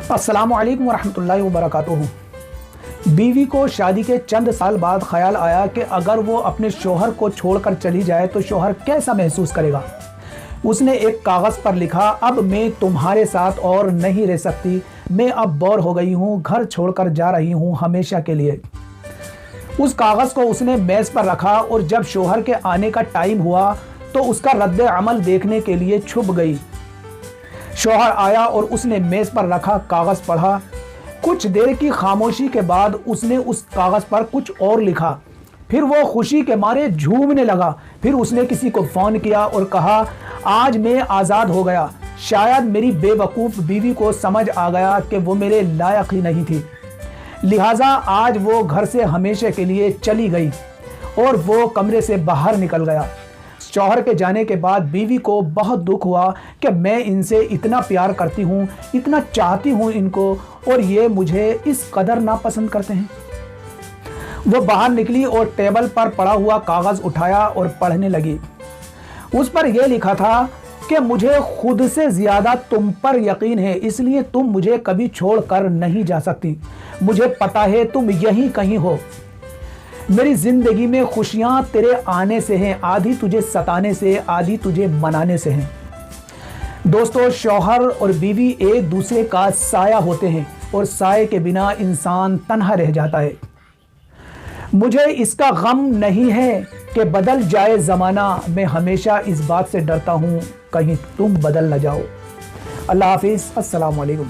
अस्सलामु अलैकुम वरहमतुल्लाहि वबरकातुहू। बीवी को शादी के चंद साल बाद ख्याल आया कि अगर वो अपने शोहर को छोड़कर चली जाए तो शोहर कैसा महसूस करेगा। उसने एक कागज़ पर लिखा, अब मैं तुम्हारे साथ और नहीं रह सकती, मैं अब बोर हो गई हूँ, घर छोड़कर जा रही हूँ हमेशा के लिए। उस कागज़ को उसने मेज़ पर रखा और जब शोहर के आने का टाइम हुआ तो उसका रद्द अमल देखने के लिए छुप गई। शोहर आया और उसने मेज़ पर रखा कागज़ पढ़ा। कुछ देर की खामोशी के बाद उसने उस कागज़ पर कुछ और लिखा। फिर वो खुशी के मारे झूमने लगा। फिर उसने किसी को फ़ोन किया और कहा, आज मैं आज़ाद हो गया। शायद मेरी बेवकूफ़ बीवी को समझ आ गया कि वो मेरे लायक ही नहीं थी, लिहाजा आज वो घर से हमेशा के लिए चली गई और वो कमरे से बाहर निकल गया। शौहर के जाने के बाद बीवी को बहुत दुख हुआ कि मैं इनसे इतना प्यार करती हूँ, इतना चाहती हूँ इनको, और ये मुझे इस कदर नापसंद करते हैं। वो बाहर निकली और टेबल पर पड़ा हुआ कागज़ उठाया और पढ़ने लगी। उस पर यह लिखा था कि मुझे खुद से ज़्यादा तुम पर यकीन है, इसलिए तुम मुझे कभी छोड़ कर नहीं जा सकती। मुझे पता है तुम यहीं कहीं हो। मेरी ज़िंदगी में खुशियाँ तेरे आने से हैं, आधी तुझे सताने से, आधी तुझे मनाने से हैं। दोस्तों, शौहर और बीवी एक दूसरे का साया होते हैं और साए के बिना इंसान तन्हा रह जाता है। मुझे इसका गम नहीं है कि बदल जाए ज़माना, मैं हमेशा इस बात से डरता हूँ कहीं तुम बदल न जाओ। अल्लाह हाफिज़। अस्सलामु अलैकुम।